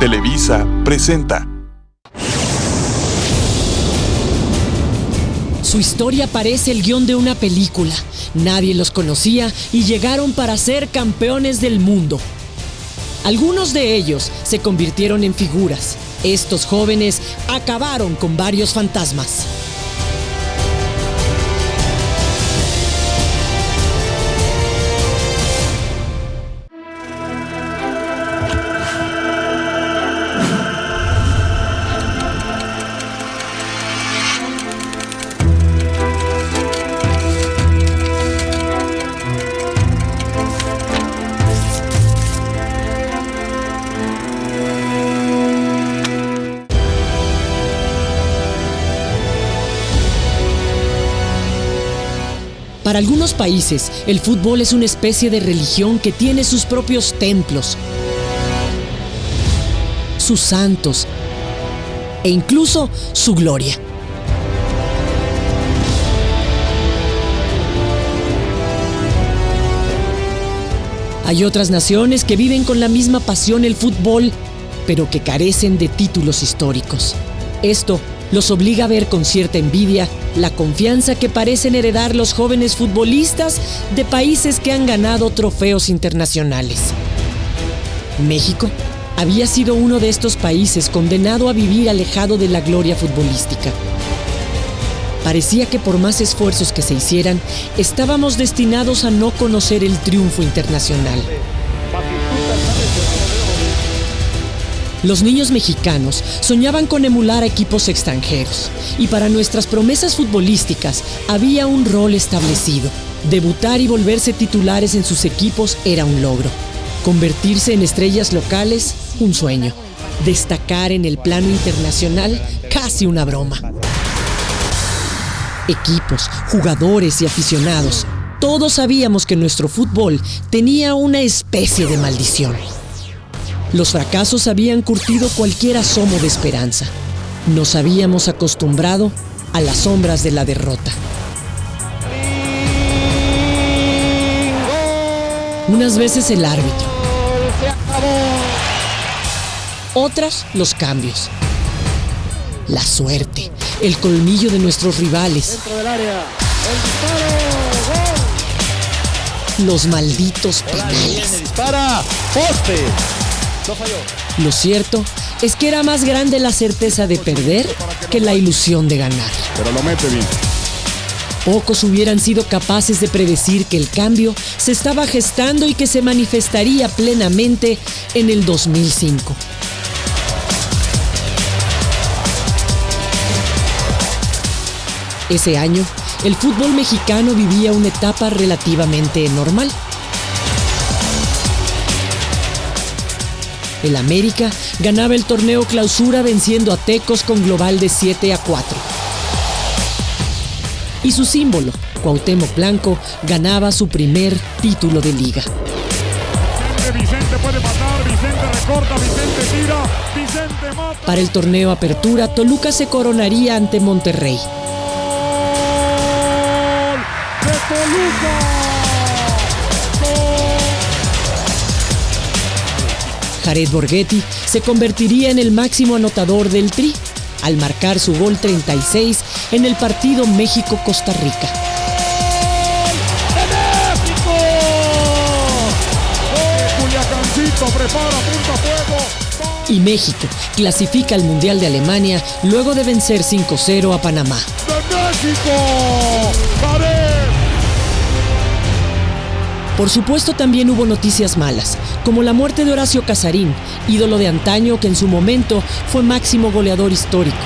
Televisa presenta. Su historia parece el guión de una película. Nadie los conocía y llegaron para ser campeones del mundo. Algunos de ellos se convirtieron en figuras. Estos jóvenes acabaron con varios fantasmas. Para algunos países, el fútbol es una especie de religión que tiene sus propios templos, sus santos e incluso su gloria. Hay otras naciones que viven con la misma pasión el fútbol, pero que carecen de títulos históricos. Esto los obliga a ver con cierta envidia la confianza que parecen heredar los jóvenes futbolistas de países que han ganado trofeos internacionales. México había sido uno de estos países condenado a vivir alejado de la gloria futbolística. Parecía que por más esfuerzos que se hicieran, estábamos destinados a no conocer el triunfo internacional. Los niños mexicanos soñaban con emular a equipos extranjeros y para nuestras promesas futbolísticas había un rol establecido. Debutar y volverse titulares en sus equipos era un logro. Convertirse en estrellas locales, un sueño. Destacar en el plano internacional, casi una broma. Equipos, jugadores y aficionados, todos sabíamos que nuestro fútbol tenía una especie de maldición. Los fracasos habían curtido cualquier asomo de esperanza. Nos habíamos acostumbrado a las sombras de la derrota. Unas veces el árbitro. Otras los cambios. La suerte, el colmillo de nuestros rivales. Dentro del área. El disparo. ¡Gol! Los malditos penales. Dispara. ¡Poste! No falló. Lo cierto es que era más grande la certeza de perder que la ilusión de ganar. Pero lo mete bien. Pocos hubieran sido capaces de predecir que el cambio se estaba gestando y que se manifestaría plenamente en el 2005. Ese año, el fútbol mexicano vivía una etapa relativamente normal. El América ganaba el torneo Clausura venciendo a Tecos con global de 7-4. Y su símbolo, Cuauhtémoc Blanco, ganaba su primer título de liga. Vicente puede matar, Vicente recorta, Vicente tira, Vicente mata. Para el torneo Apertura, Toluca se coronaría ante Monterrey. ¡Gol de Toluca! Jared Borghetti se convertiría en el máximo anotador del Tri, al marcar su gol 36 en el partido México-Costa Rica. ¡De México! Culiacancito prepara, punta fuego. Y México clasifica al Mundial de Alemania luego de vencer 5-0 a Panamá. ¡De México! ¡Jared! Por supuesto, también hubo noticias malas, como la muerte de Horacio Casarín, ídolo de antaño que en su momento fue máximo goleador histórico.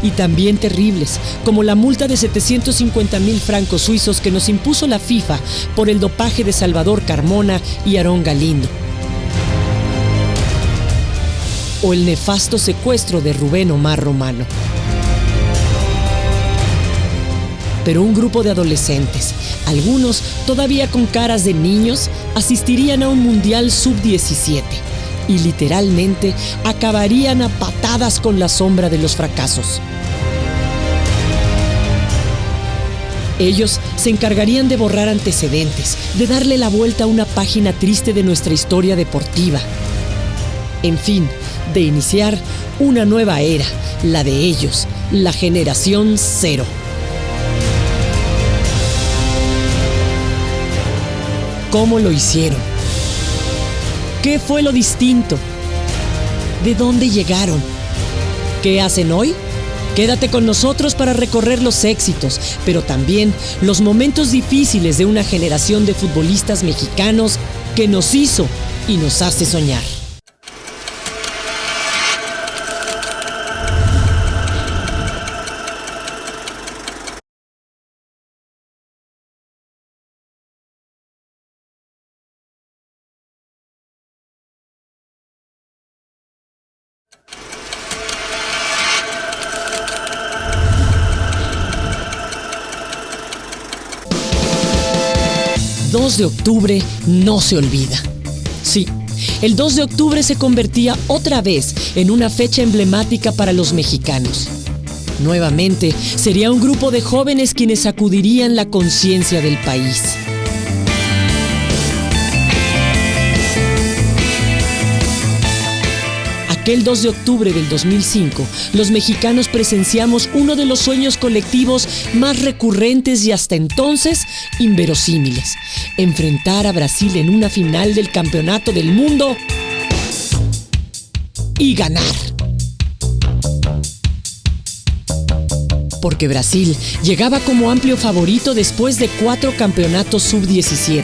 Y también terribles, como la multa de 750,000 francos suizos que nos impuso la FIFA por el dopaje de Salvador Carmona y Aarón Galindo. O el nefasto secuestro de Rubén Omar Romano. Pero un grupo de adolescentes, algunos todavía con caras de niños, asistirían a un Mundial Sub-17 y literalmente acabarían a patadas con la sombra de los fracasos. Ellos se encargarían de borrar antecedentes, de darle la vuelta a una página triste de nuestra historia deportiva. En fin, de iniciar una nueva era, la de ellos, la generación cero. ¿Cómo lo hicieron? ¿Qué fue lo distinto? ¿De dónde llegaron? ¿Qué hacen hoy? Quédate con nosotros para recorrer los éxitos, pero también los momentos difíciles de una generación de futbolistas mexicanos que nos hizo y nos hace soñar. El 2 de octubre no se olvida. Sí, el 2 de octubre se convertía otra vez en una fecha emblemática para los mexicanos. Nuevamente, sería un grupo de jóvenes quienes sacudirían la conciencia del país. Aquel 2 de octubre del 2005, los mexicanos presenciamos uno de los sueños colectivos más recurrentes y hasta entonces inverosímiles: enfrentar a Brasil en una final del Campeonato del Mundo y ganar. Porque Brasil llegaba como amplio favorito después de 4 campeonatos sub-17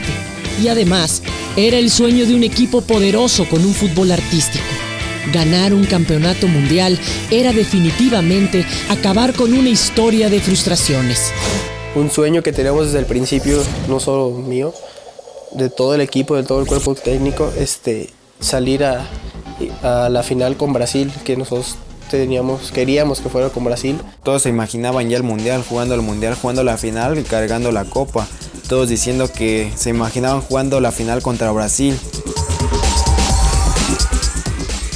y además era el sueño de un equipo poderoso con un fútbol artístico. Ganar un campeonato mundial era definitivamente acabar con una historia de frustraciones. Un sueño que teníamos desde el principio, no solo mío, de todo el equipo, de todo el cuerpo técnico, salir a la final con Brasil, que nosotros queríamos que fuera con Brasil. Todos se imaginaban ya el mundial, jugando la final y cargando la copa. Todos diciendo que se imaginaban jugando la final contra Brasil.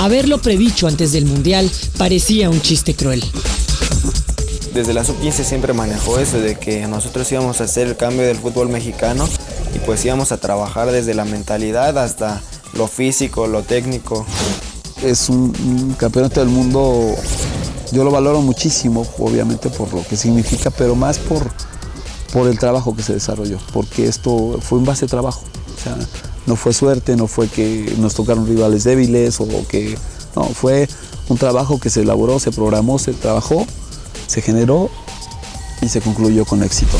Haberlo predicho antes del mundial parecía un chiste cruel. Desde la sub-15 siempre manejó eso de que nosotros íbamos a hacer el cambio del fútbol mexicano y pues íbamos a trabajar desde la mentalidad hasta lo físico, lo técnico. Es un campeonato del mundo, yo lo valoro muchísimo, obviamente por lo que significa, pero más por el trabajo que se desarrolló, porque esto fue un base de trabajo. O sea, no fue suerte, no fue que nos tocaron rivales débiles no, fue un trabajo que se elaboró, se programó, se trabajó, se generó y se concluyó con éxito.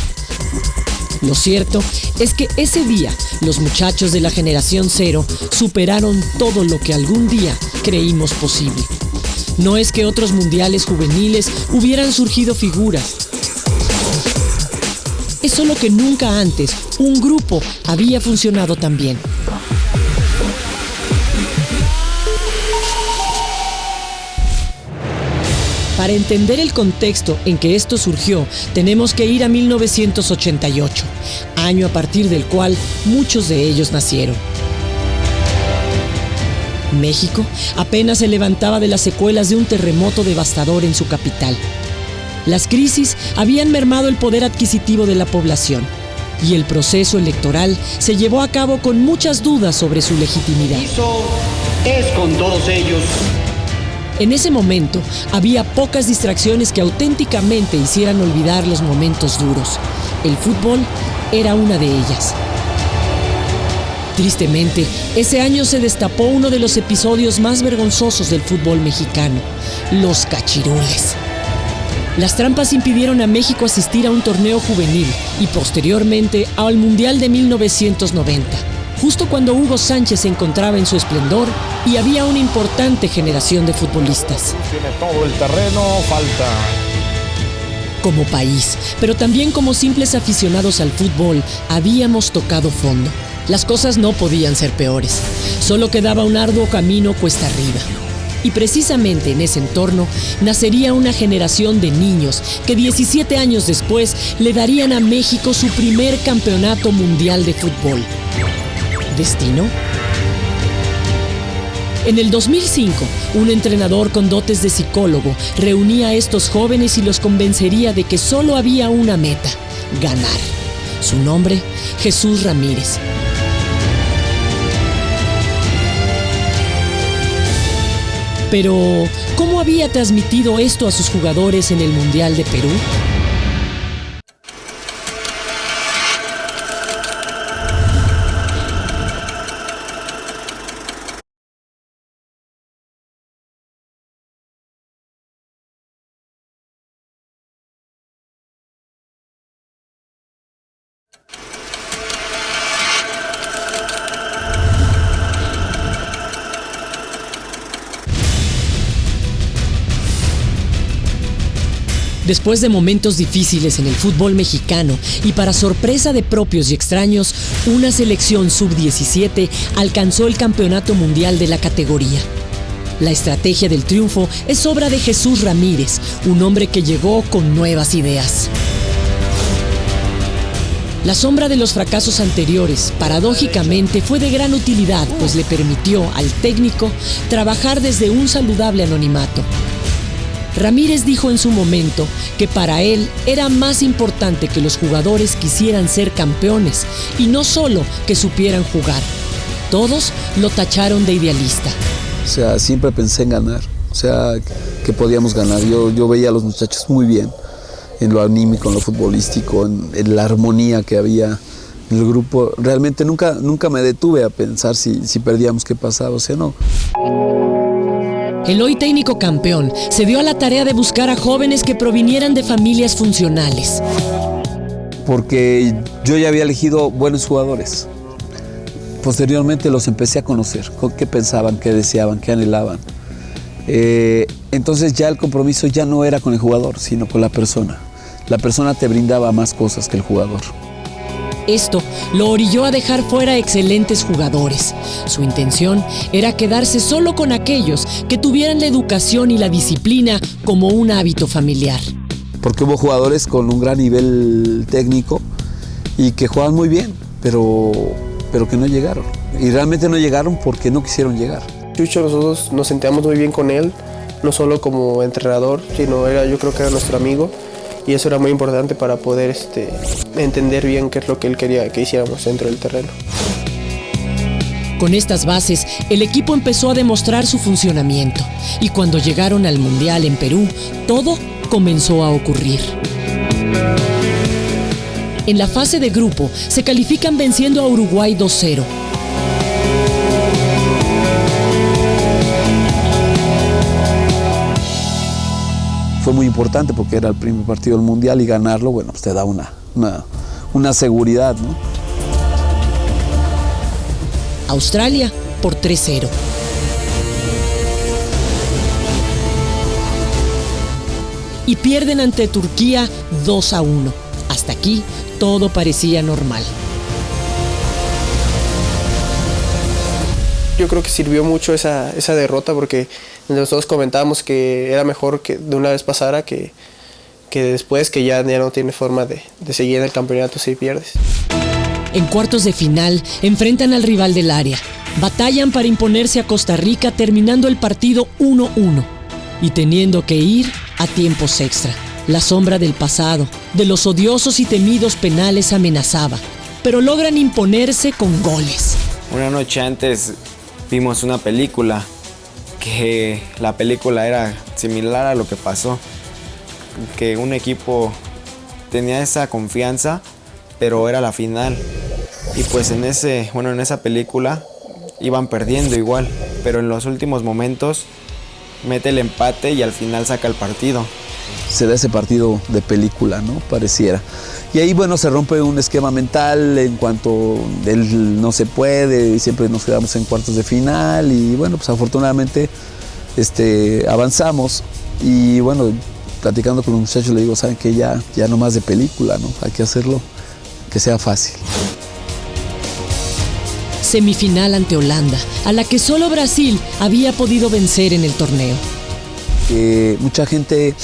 Lo cierto es que ese día los muchachos de la generación cero superaron todo lo que algún día creímos posible. No es que otros mundiales juveniles hubieran surgido figuras. Es solo que nunca antes un grupo había funcionado tan bien. Para entender el contexto en que esto surgió, tenemos que ir a 1988, año a partir del cual muchos de ellos nacieron. México apenas se levantaba de las secuelas de un terremoto devastador en su capital. Las crisis habían mermado el poder adquisitivo de la población y el proceso electoral se llevó a cabo con muchas dudas sobre su legitimidad. Es con todos ellos. En ese momento había pocas distracciones que auténticamente hicieran olvidar los momentos duros. El fútbol era una de ellas. Tristemente, ese año se destapó uno de los episodios más vergonzosos del fútbol mexicano: los cachirules. Las trampas impidieron a México asistir a un torneo juvenil y posteriormente al Mundial de 1990, justo cuando Hugo Sánchez se encontraba en su esplendor y había una importante generación de futbolistas. Tiene todo el terreno, falta. Como país, pero también como simples aficionados al fútbol, habíamos tocado fondo. Las cosas no podían ser peores. Solo quedaba un arduo camino cuesta arriba. Y precisamente en ese entorno nacería una generación de niños que 17 años después le darían a México su primer campeonato mundial de fútbol. ¿Destino? En el 2005, un entrenador con dotes de psicólogo reunía a estos jóvenes y los convencería de que solo había una meta: ganar. Su nombre, Jesús Ramírez. Pero, ¿cómo había transmitido esto a sus jugadores en el Mundial de Perú? Después de momentos difíciles en el fútbol mexicano y para sorpresa de propios y extraños, una selección sub-17 alcanzó el campeonato mundial de la categoría. La estrategia del triunfo es obra de Jesús Ramírez, un hombre que llegó con nuevas ideas. La sombra de los fracasos anteriores, paradójicamente, fue de gran utilidad, pues le permitió al técnico trabajar desde un saludable anonimato. Ramírez dijo en su momento que para él era más importante que los jugadores quisieran ser campeones y no solo que supieran jugar. Todos lo tacharon de idealista. O sea, siempre pensé en ganar, o sea, que podíamos ganar. Yo veía a los muchachos muy bien, en lo anímico, en lo futbolístico, en la armonía que había en el grupo. Realmente nunca me detuve a pensar si perdíamos qué pasaba, o sea, no. El hoy técnico campeón se dio a la tarea de buscar a jóvenes que provinieran de familias funcionales. Porque yo ya había elegido buenos jugadores. Posteriormente los empecé a conocer, qué pensaban, qué deseaban, qué anhelaban. Entonces ya el compromiso ya no era con el jugador, sino con la persona. La persona te brindaba más cosas que el jugador. Esto lo orilló a dejar fuera excelentes jugadores. Su intención era quedarse solo con aquellos que tuvieran la educación y la disciplina como un hábito familiar. Porque hubo jugadores con un gran nivel técnico y que jugaban muy bien, pero que no llegaron. Y realmente no llegaron porque no quisieron llegar. Chucho, nosotros nos sentíamos muy bien con él, no solo como entrenador, sino yo creo que era nuestro amigo. Y eso era muy importante para poder entender bien qué es lo que él quería que hiciéramos dentro del terreno. Con estas bases, el equipo empezó a demostrar su funcionamiento. Y cuando llegaron al Mundial en Perú, todo comenzó a ocurrir. En la fase de grupo, se califican venciendo a Uruguay 2-0. Fue muy importante porque era el primer partido del Mundial y ganarlo, bueno, pues te da una seguridad, ¿no? Australia por 3-0. Y pierden ante Turquía 2-1. Hasta aquí todo parecía normal. Yo creo que sirvió mucho esa derrota porque nosotros comentábamos que era mejor que de una vez pasara que después, que ya no tiene forma de seguir en el campeonato si pierdes. En cuartos de final enfrentan al rival del área. Batallan para imponerse a Costa Rica terminando el partido 1-1 y teniendo que ir a tiempos extra. La sombra del pasado, de los odiosos y temidos penales amenazaba, pero logran imponerse con goles. Una noche antes vimos una película, que la película era similar a lo que pasó, que un equipo tenía esa confianza, pero era la final. Y pues en esa película iban perdiendo igual, pero en los últimos momentos mete el empate y al final saca el partido. Se da ese partido de película, ¿no? Pareciera. Y ahí, bueno, se rompe un esquema mental en cuanto él no se puede, y siempre nos quedamos en cuartos de final y bueno, pues afortunadamente avanzamos y bueno, platicando con los muchachos le digo, saben que ya no más de película, ¿no? Hay que hacerlo que sea fácil. Semifinal ante Holanda, a la que solo Brasil había podido vencer en el torneo. Mucha gente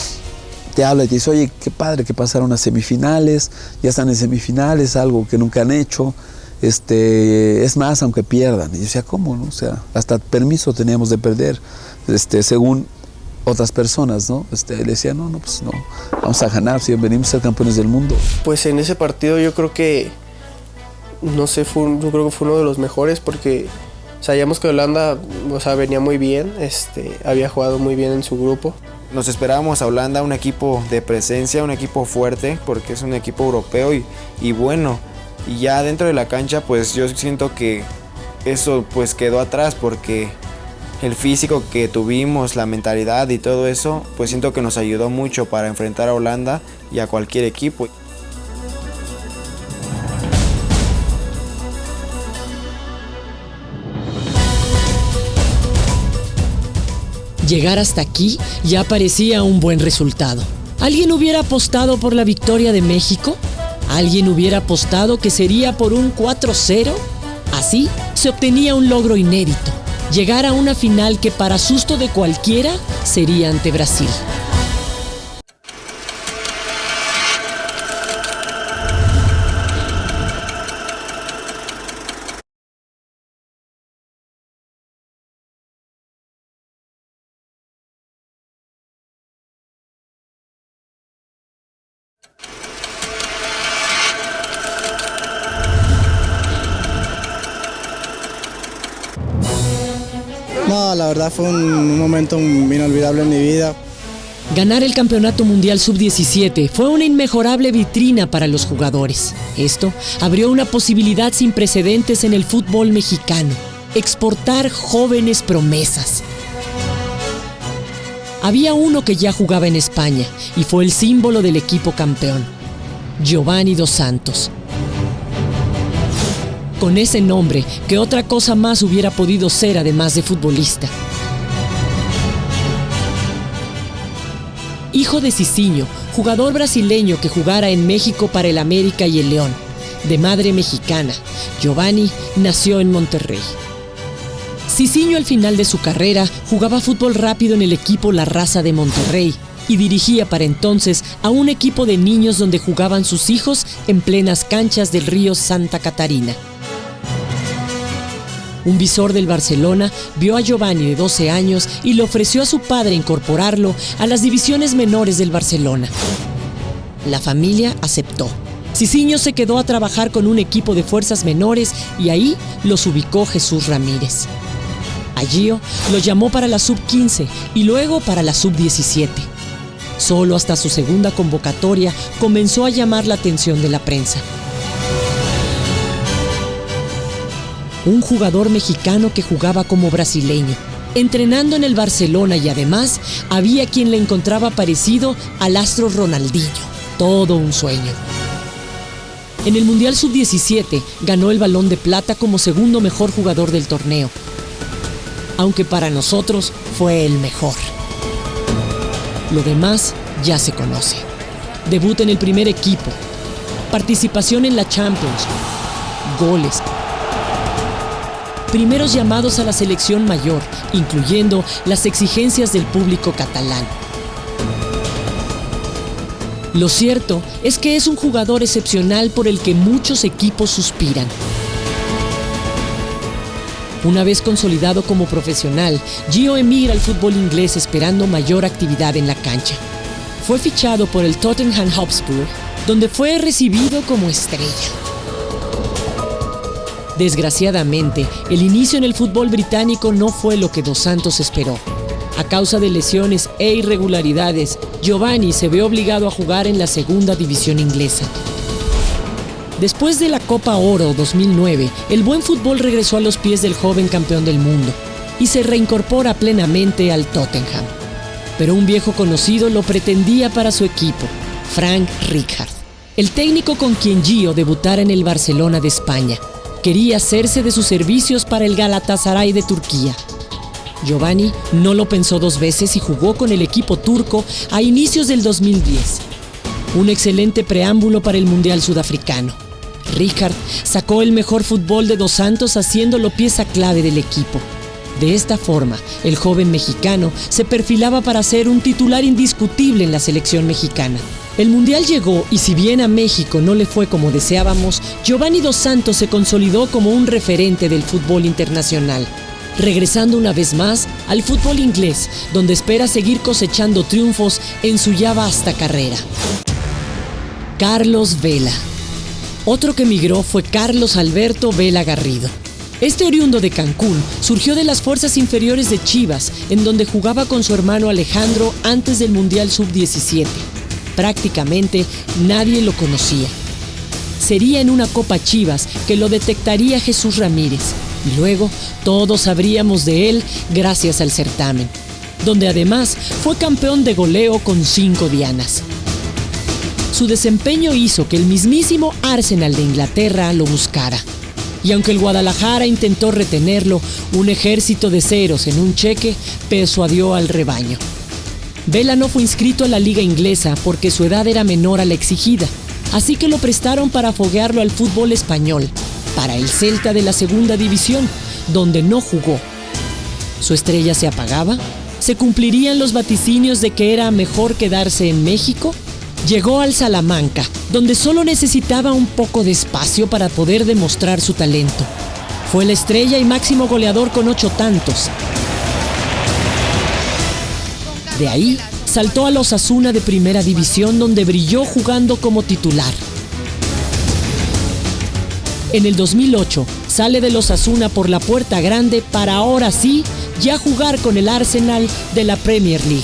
te habla y te dice, oye, qué padre que pasaron a semifinales, ya están en semifinales, algo que nunca han hecho, es más, aunque pierdan. Y yo decía, ¿cómo, no? O sea, hasta permiso teníamos de perder, según otras personas, ¿no? Decía, no, pues no, vamos a ganar, si venimos a ser campeones del mundo. Pues en ese partido yo creo que, no sé, yo creo que fue uno de los mejores porque sabíamos que Holanda, o sea, venía muy bien, había jugado muy bien en su grupo. Nos esperábamos a Holanda, un equipo de presencia, un equipo fuerte, porque es un equipo europeo y bueno. Y ya dentro de la cancha, pues yo siento que eso pues quedó atrás, porque el físico que tuvimos, la mentalidad y todo eso, pues siento que nos ayudó mucho para enfrentar a Holanda y a cualquier equipo. Llegar hasta aquí ya parecía un buen resultado. ¿Alguien hubiera apostado por la victoria de México? ¿Alguien hubiera apostado que sería por un 4-0? Así se obtenía un logro inédito: llegar a una final que, para susto de cualquiera, sería ante Brasil. No, la verdad fue un momento inolvidable en mi vida. Ganar el Campeonato Mundial Sub-17 fue una inmejorable vitrina para los jugadores. Esto abrió una posibilidad sin precedentes en el fútbol mexicano: exportar jóvenes promesas. Había uno que ya jugaba en España y fue el símbolo del equipo campeón: Giovanni Dos Santos. Con ese nombre, ¿qué otra cosa más hubiera podido ser además de futbolista? Hijo de Cicinho, jugador brasileño que jugara en México para el América y el León. De madre mexicana, Giovanni nació en Monterrey. Cicinho, al final de su carrera, jugaba fútbol rápido en el equipo La Raza de Monterrey y dirigía para entonces a un equipo de niños donde jugaban sus hijos en plenas canchas del río Santa Catarina. Un visor del Barcelona vio a Giovanni, de 12 años, y le ofreció a su padre incorporarlo a las divisiones menores del Barcelona. La familia aceptó. Cicinho se quedó a trabajar con un equipo de fuerzas menores y ahí los ubicó Jesús Ramírez. A Gio lo llamó para la sub-15 y luego para la sub-17. Solo hasta su segunda convocatoria comenzó a llamar la atención de la prensa. Un jugador mexicano que jugaba como brasileño, entrenando en el Barcelona, y además había quien le encontraba parecido al astro Ronaldinho. Todo un sueño. En el Mundial Sub-17 ganó el Balón de Plata como segundo mejor jugador del torneo, aunque para nosotros fue el mejor. Lo demás ya se conoce. Debut en el primer equipo, participación en la Champions, goles, primeros llamados a la selección mayor, incluyendo las exigencias del público catalán. Lo cierto es que es un jugador excepcional por el que muchos equipos suspiran. Una vez consolidado como profesional, Gio emigra al fútbol inglés esperando mayor actividad en la cancha. Fue fichado por el Tottenham Hotspur, donde fue recibido como estrella. Desgraciadamente, el inicio en el fútbol británico no fue lo que Dos Santos esperó. A causa de lesiones e irregularidades, Giovanni se ve obligado a jugar en la segunda división inglesa. Después de la Copa Oro 2009, el buen fútbol regresó a los pies del joven campeón del mundo y se reincorpora plenamente al Tottenham. Pero un viejo conocido lo pretendía para su equipo: Frank Rijkaard, el técnico con quien Gio debutara en el Barcelona de España. Quería hacerse de sus servicios para el Galatasaray de Turquía. Giovanni no lo pensó dos veces y jugó con el equipo turco a inicios del 2010. Un excelente preámbulo para el Mundial Sudafricano. Rijkaard sacó el mejor fútbol de Dos Santos haciéndolo pieza clave del equipo. De esta forma, el joven mexicano se perfilaba para ser un titular indiscutible en la selección mexicana. El Mundial llegó y, si bien a México no le fue como deseábamos, Giovanni Dos Santos se consolidó como un referente del fútbol internacional. regresando una vez más al fútbol inglés, donde espera seguir cosechando triunfos en su ya vasta carrera. Carlos Vela. Otro que emigró fue Carlos Alberto Vela Garrido. Este oriundo de Cancún surgió de las fuerzas inferiores de Chivas, en donde jugaba con su hermano Alejandro antes del Mundial Sub-17. Prácticamente nadie lo conocía. Sería en una Copa Chivas que lo detectaría Jesús Ramírez, y luego todos sabríamos de él gracias al certamen, donde además fue campeón de goleo con 5 dianas. Su desempeño hizo que el mismísimo Arsenal de Inglaterra lo buscara. Y aunque el Guadalajara intentó retenerlo, un ejército de ceros en un cheque persuadió al rebaño. Vela no fue inscrito a la liga inglesa porque su edad era menor a la exigida, así que lo prestaron para foguearlo al fútbol español, para el Celta de la segunda división, donde no jugó. ¿Su estrella se apagaba? ¿Se cumplirían los vaticinios de que era mejor quedarse en México? Llegó al Salamanca, donde solo necesitaba un poco de espacio para poder demostrar su talento. Fue la estrella y máximo goleador con 8 tantos. De ahí, saltó al Osasuna de Primera División, donde brilló jugando como titular. En el 2008, sale del Osasuna por la puerta grande para ahora sí, ya jugar con el Arsenal de la Premier League.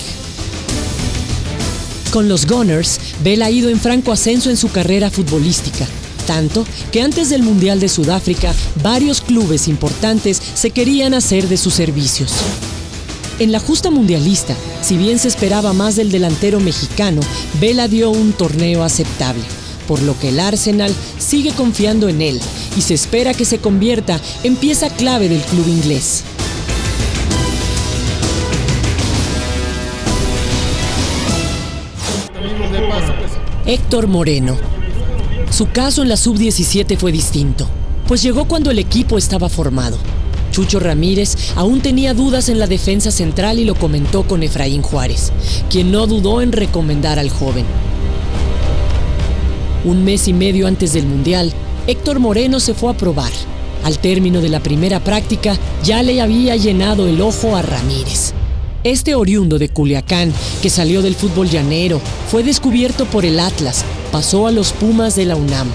Con los Gunners, Vela ha ido en franco ascenso en su carrera futbolística, tanto que antes del Mundial de Sudáfrica, varios clubes importantes se querían hacer de sus servicios. En la justa mundialista, si bien se esperaba más del delantero mexicano, Vela dio un torneo aceptable, por lo que el Arsenal sigue confiando en él y se espera que se convierta en pieza clave del club inglés. Héctor Moreno. Su caso en la Sub-17 fue distinto, pues llegó cuando el equipo estaba formado. Chucho Ramírez aún tenía dudas en la defensa central y lo comentó con Efraín Juárez, quien no dudó en recomendar al joven. Un mes y medio antes del Mundial, Héctor Moreno se fue a probar. Al término de la primera práctica, ya le había llenado el ojo a Ramírez. Este oriundo de Culiacán, que salió del fútbol llanero, fue descubierto por el Atlas, pasó a los Pumas de la UNAM.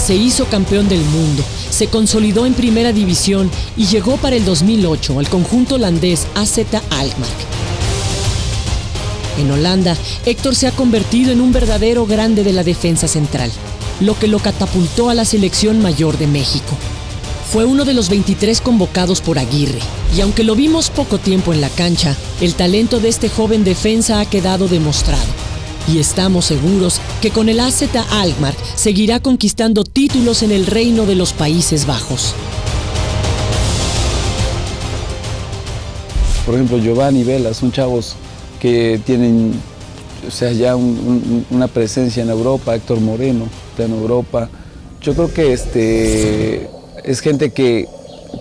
Se hizo campeón del mundo, se consolidó en Primera División y llegó para el 2008 al conjunto holandés AZ Alkmaar. En Holanda, Héctor se ha convertido en un verdadero grande de la defensa central, lo que lo catapultó a la selección mayor de México. Fue uno de los 23 convocados por Aguirre, y aunque lo vimos poco tiempo en la cancha, el talento de este joven defensa ha quedado demostrado. Y estamos seguros que con el AZ Alkmaar seguirá conquistando títulos en el reino de los Países Bajos. Por ejemplo, Giovanni, Vela, son chavos que tienen, ya una presencia en Europa. Héctor Moreno está en Europa. Yo creo que es gente que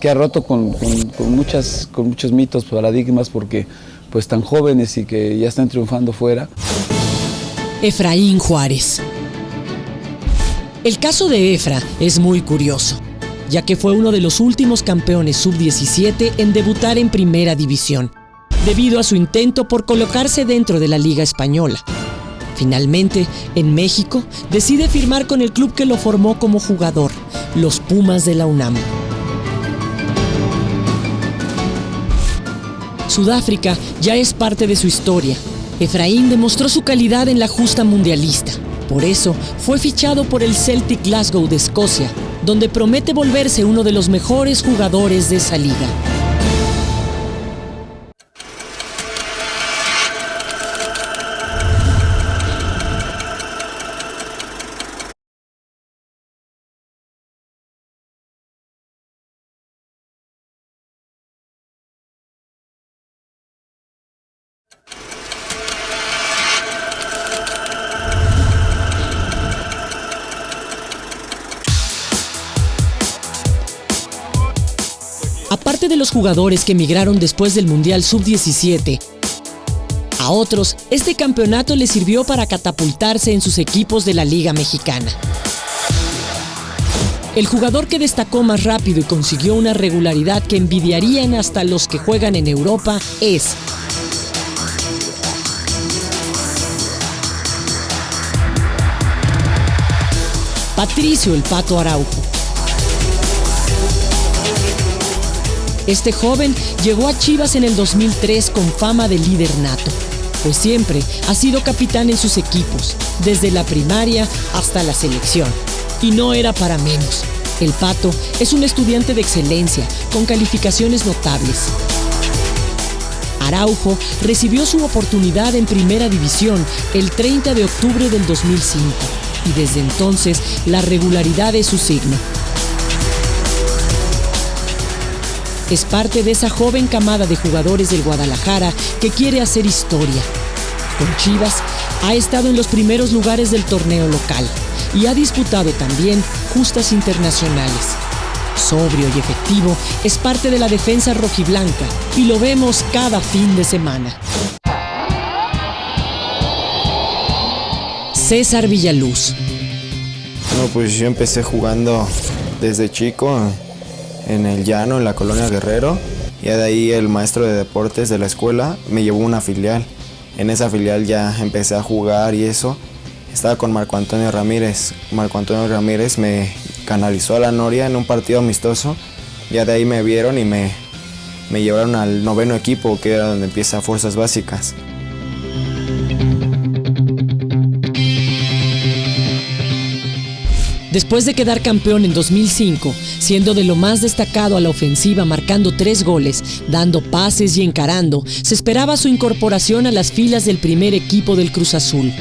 ha roto con muchos mitos, paradigmas, porque pues tan jóvenes y que ya están triunfando fuera. Efraín Juárez. El caso de Efra es muy curioso, ya que fue uno de los últimos campeones sub-17 en debutar en Primera División, debido a su intento por colocarse dentro de la Liga Española. Finalmente, en México, decide firmar con el club que lo formó como jugador, los Pumas de la UNAM. Sudáfrica ya es parte de su historia. Efraín demostró su calidad en la justa mundialista. Por eso, fue fichado por el Celtic Glasgow de Escocia, donde promete volverse uno de los mejores jugadores de esa liga. Aparte de los jugadores que emigraron después del Mundial Sub-17, a A otros, este campeonato les sirvió para catapultarse en sus equipos de la Liga Mexicana. El jugador que destacó más rápido y consiguió una regularidad que envidiarían hasta los que juegan en Europa es Patricio "El Pato" Araujo. Este joven llegó a Chivas en el 2003 con fama de líder nato, pues siempre ha sido capitán en sus equipos, desde la primaria hasta la selección. Y no era para menos. El Pato es un estudiante de excelencia, con calificaciones notables. Araujo recibió su oportunidad en Primera División el 30 de octubre del 2005, y desde entonces la regularidad es su signo. Es parte de esa joven camada de jugadores del Guadalajara que quiere hacer historia. Con Chivas ha estado en los primeros lugares del torneo local y ha disputado también justas internacionales. Sobrio y efectivo, es parte de la defensa rojiblanca y lo vemos cada fin de semana. César Villaluz. Bueno, pues yo empecé jugando desde chico en el llano, en la colonia Guerrero. Ya de ahí el maestro de deportes de la escuela me llevó a una filial. En esa filial ya empecé a jugar y eso. Estaba con Marco Antonio Ramírez. Marco Antonio Ramírez me canalizó a la Noria en un partido amistoso. Ya de ahí me vieron y me llevaron al 9º equipo, que era donde empieza Fuerzas Básicas. Después de quedar campeón en 2005, siendo de lo más destacado a la ofensiva, marcando 3 goles, dando pases y encarando, se esperaba su incorporación a las filas del primer equipo del Cruz Azul.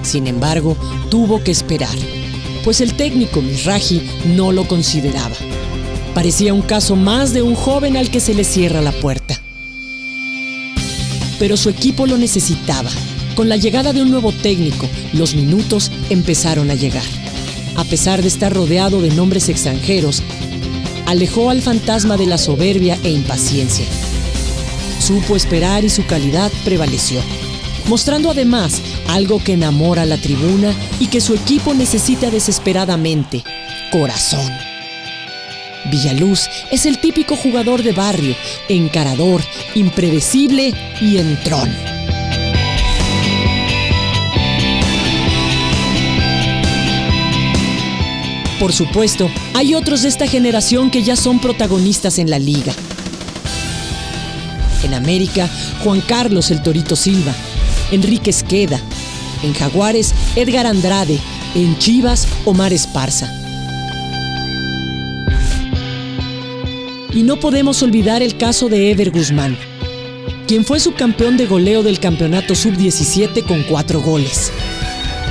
Sin embargo, tuvo que esperar, pues el técnico Mizrahi no lo consideraba. Parecía un caso más de un joven al que se le cierra la puerta. Pero su equipo lo necesitaba. Con la llegada de un nuevo técnico, los minutos empezaron a llegar. A pesar de estar rodeado de nombres extranjeros, alejó al fantasma de la soberbia e impaciencia. Supo esperar y su calidad prevaleció, mostrando además algo que enamora a la tribuna y que su equipo necesita desesperadamente: corazón. Villaluz es el típico jugador de barrio, encarador, impredecible y entrón. Por supuesto, hay otros de esta generación que ya son protagonistas en la liga. En América, Juan Carlos "El Torito" Silva, Enrique Esqueda. En Jaguares, Edgar Andrade. En Chivas, Omar Esparza. Y no podemos olvidar el caso de Ever Guzmán, quien fue subcampeón de goleo del campeonato sub-17 con 4 goles,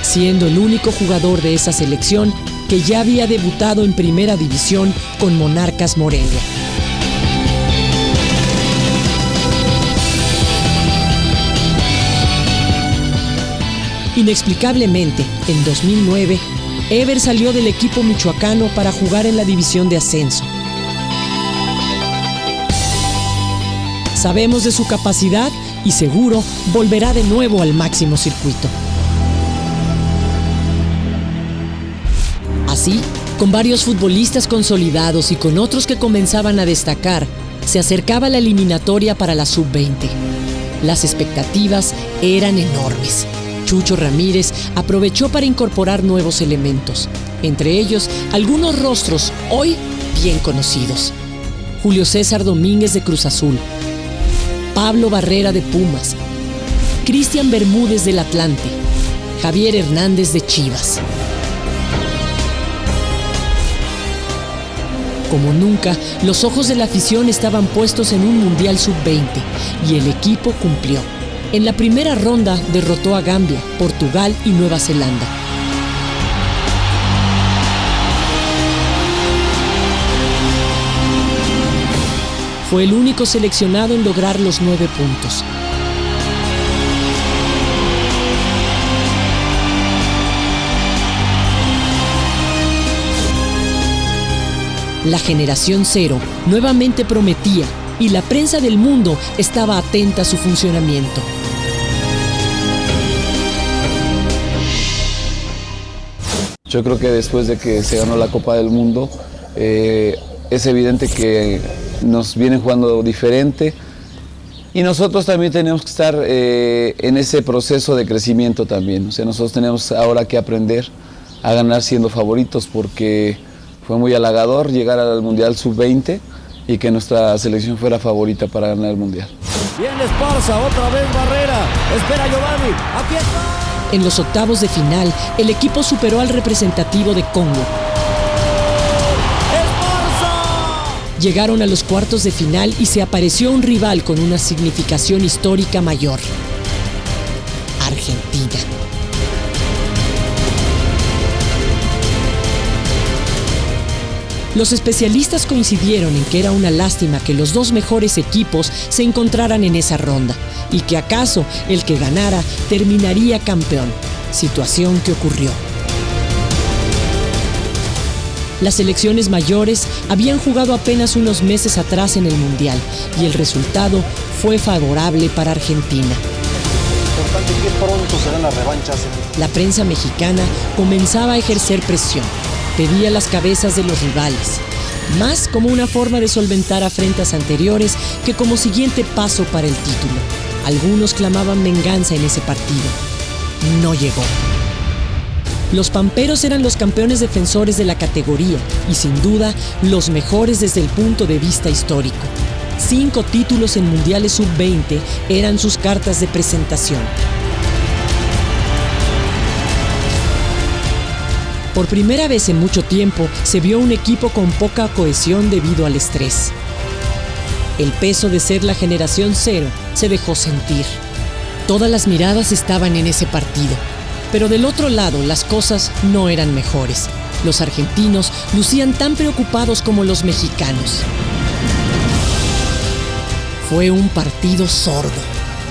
siendo el único jugador de esa selección que ya había debutado en Primera División con Monarcas Morelia. Inexplicablemente, en 2009, Ever salió del equipo michoacano para jugar en la división de ascenso. Sabemos de su capacidad y seguro volverá de nuevo al máximo circuito. Así, con varios futbolistas consolidados y con otros que comenzaban a destacar, se acercaba la eliminatoria para la sub-20. Las expectativas eran enormes. Chucho Ramírez aprovechó para incorporar nuevos elementos, entre ellos algunos rostros hoy bien conocidos: Julio César Domínguez de Cruz Azul, Pablo Barrera de Pumas, Cristian Bermúdez del Atlante, Javier Hernández de Chivas. Como nunca, los ojos de la afición estaban puestos en un Mundial Sub-20 y el equipo cumplió. En la primera ronda derrotó a Gambia, Portugal y Nueva Zelanda. Fue el único seleccionado en lograr los 9 puntos. La generación cero nuevamente prometía, y la prensa del mundo estaba atenta a su funcionamiento. Yo creo que después de que se ganó la Copa del Mundo, es evidente que nos vienen jugando diferente y nosotros también tenemos que estar en ese proceso de crecimiento también. O sea, nosotros tenemos ahora que aprender a ganar siendo favoritos, porque fue muy halagador llegar al Mundial Sub-20 y que nuestra selección fuera favorita para ganar el Mundial. Viene Esparza, otra vez Barrera, espera Giovanni, aquí está. En los octavos de final, el equipo superó al representativo de Congo. ¡Esparza! Llegaron a los cuartos de final y se apareció un rival con una significación histórica mayor: Argentina. Los especialistas coincidieron en que era una lástima que los dos mejores equipos se encontraran en esa ronda y que acaso el que ganara terminaría campeón, situación que ocurrió. Las selecciones mayores habían jugado apenas unos meses atrás en el Mundial y el resultado fue favorable para Argentina. Importante que pronto serán las revanchas. La prensa mexicana comenzaba a ejercer presión. Pedía las cabezas de los rivales, más como una forma de solventar afrentas anteriores que como siguiente paso para el título. Algunos clamaban venganza en ese partido. No llegó. Los pamperos eran los campeones defensores de la categoría y sin duda los mejores desde el punto de vista histórico. 5 títulos en mundiales sub-20 eran sus cartas de presentación. Por primera vez en mucho tiempo se vio un equipo con poca cohesión debido al estrés. El peso de ser la generación cero se dejó sentir. Todas las miradas estaban en ese partido, pero del otro lado las cosas no eran mejores. Los argentinos lucían tan preocupados como los mexicanos. Fue un partido sordo,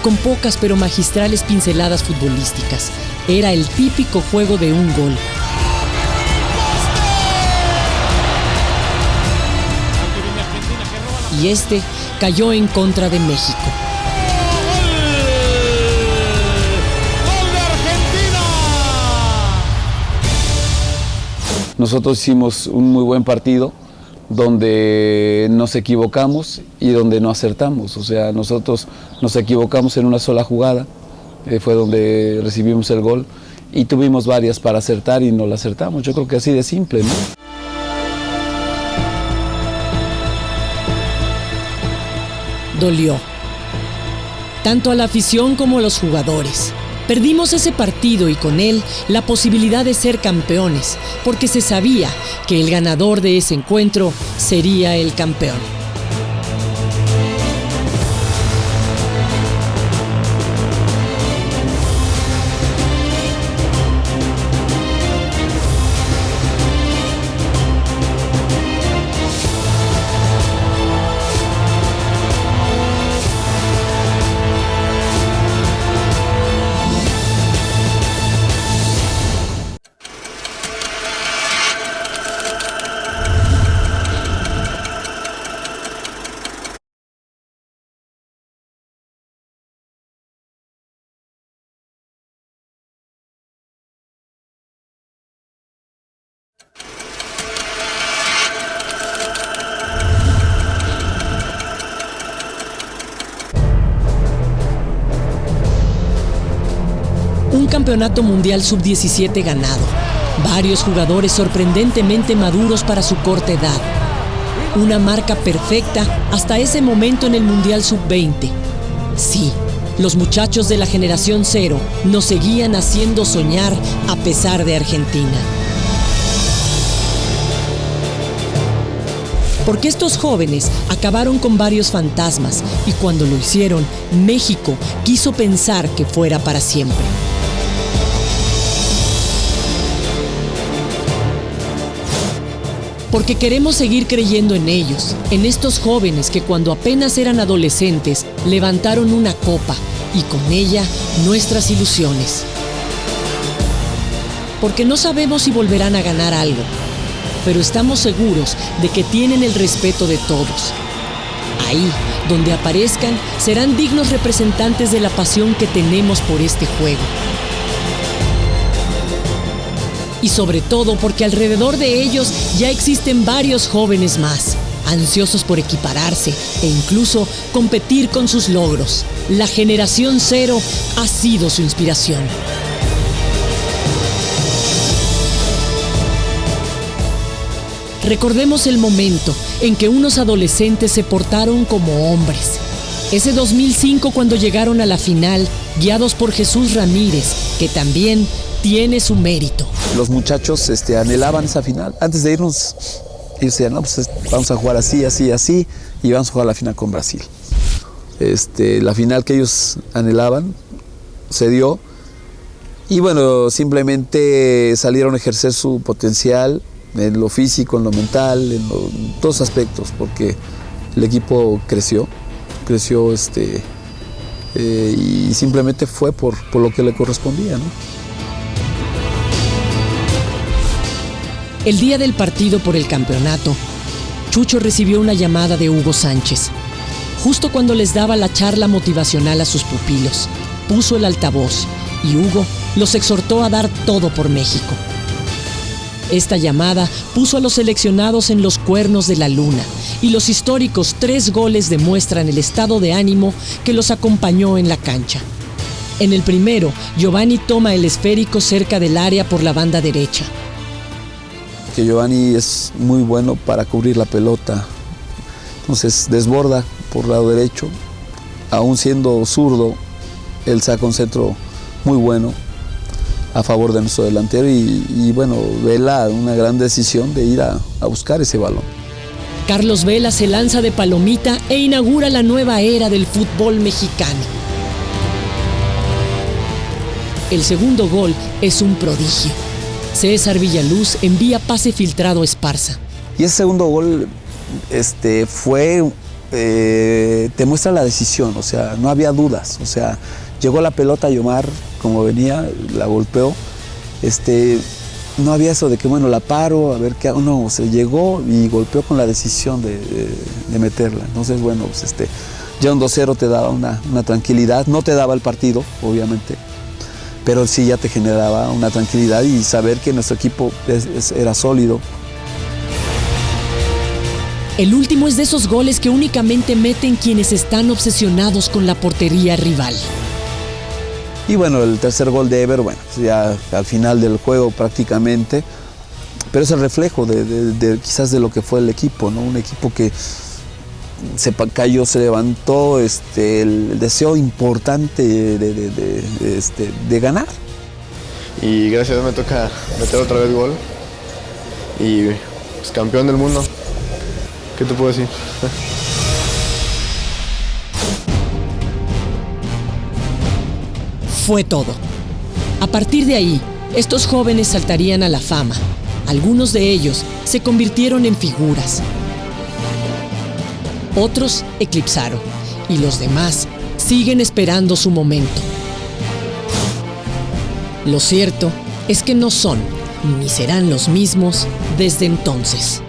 con pocas pero magistrales pinceladas futbolísticas. Era el típico juego de un gol. Y este cayó en contra de México. ¡Gol de Argentina! Nosotros hicimos un muy buen partido donde nos equivocamos y donde no acertamos. O sea, nosotros nos equivocamos en una sola jugada, fue donde recibimos el gol, y tuvimos varias para acertar y no la acertamos. Yo creo que así de simple, ¿no? Dolió, tanto a la afición como a los jugadores. Perdimos ese partido y con él la posibilidad de ser campeones, porque se sabía que el ganador de ese encuentro sería el campeón. Un campeonato mundial sub-17 ganado. Varios jugadores sorprendentemente maduros para su corta edad. Una marca perfecta hasta ese momento en el mundial sub-20. Sí, los muchachos de la generación cero nos seguían haciendo soñar a pesar de Argentina. Porque estos jóvenes acabaron con varios fantasmas y cuando lo hicieron, México quiso pensar que fuera para siempre. Porque queremos seguir creyendo en ellos, en estos jóvenes que cuando apenas eran adolescentes levantaron una copa y con ella nuestras ilusiones. Porque no sabemos si volverán a ganar algo, pero estamos seguros de que tienen el respeto de todos. Ahí, donde aparezcan, serán dignos representantes de la pasión que tenemos por este juego. Y sobre todo porque alrededor de ellos ya existen varios jóvenes más, ansiosos por equipararse e incluso competir con sus logros. La generación cero ha sido su inspiración. Recordemos el momento en que unos adolescentes se portaron como hombres. Ese 2005 cuando llegaron a la final, guiados por Jesús Ramírez, que también tiene su mérito. Los muchachos anhelaban esa final. Antes de irnos, ellos decían, no, pues vamos a jugar así, así, así, y vamos a jugar la final con Brasil. La final que ellos anhelaban se dio, y bueno, simplemente salieron a ejercer su potencial en lo físico, en lo mental, en todos aspectos, porque el equipo creció, y simplemente fue por lo que le correspondía, ¿no? El día del partido por el campeonato, Chucho recibió una llamada de Hugo Sánchez. Justo cuando les daba la charla motivacional a sus pupilos, puso el altavoz y Hugo los exhortó a dar todo por México. Esta llamada puso a los seleccionados en los cuernos de la luna y los históricos 3 goles demuestran el estado de ánimo que los acompañó en la cancha. En el primero, Giovanni toma el esférico cerca del área por la banda derecha. Que Giovanni es muy bueno para cubrir la pelota, entonces desborda por el lado derecho, aún siendo zurdo, él saca un centro muy bueno a favor de nuestro delantero y bueno, Vela una gran decisión de ir a buscar ese balón. Carlos Vela se lanza de palomita e inaugura la nueva era del fútbol mexicano. El segundo gol es un prodigio. César Villaluz envía pase filtrado a Esparza. Y ese segundo gol te muestra la decisión, o sea, no había dudas, o sea, llegó la pelota a Yomar como venía, la golpeó, no había eso de que bueno, la paro, a ver qué hago, no, se llegó y golpeó con la decisión de meterla. Entonces bueno, pues ya un 2-0 te daba una tranquilidad, no te daba el partido, obviamente, pero sí ya te generaba una tranquilidad y saber que nuestro equipo era sólido. El último es de esos goles que únicamente meten quienes están obsesionados con la portería rival. Y bueno, el tercer gol de Ever, bueno, ya al final del juego prácticamente, pero es el reflejo quizás de lo que fue el equipo, ¿no? Un equipo que se cayó, se levantó, el deseo importante de ganar. Y gracias a Dios me toca meter otra vez gol y pues, campeón del mundo. ¿Qué te puedo decir? Fue todo. A partir de ahí, estos jóvenes saltarían a la fama. Algunos de ellos se convirtieron en figuras. Otros eclipsaron y los demás siguen esperando su momento. Lo cierto es que no son ni serán los mismos desde entonces.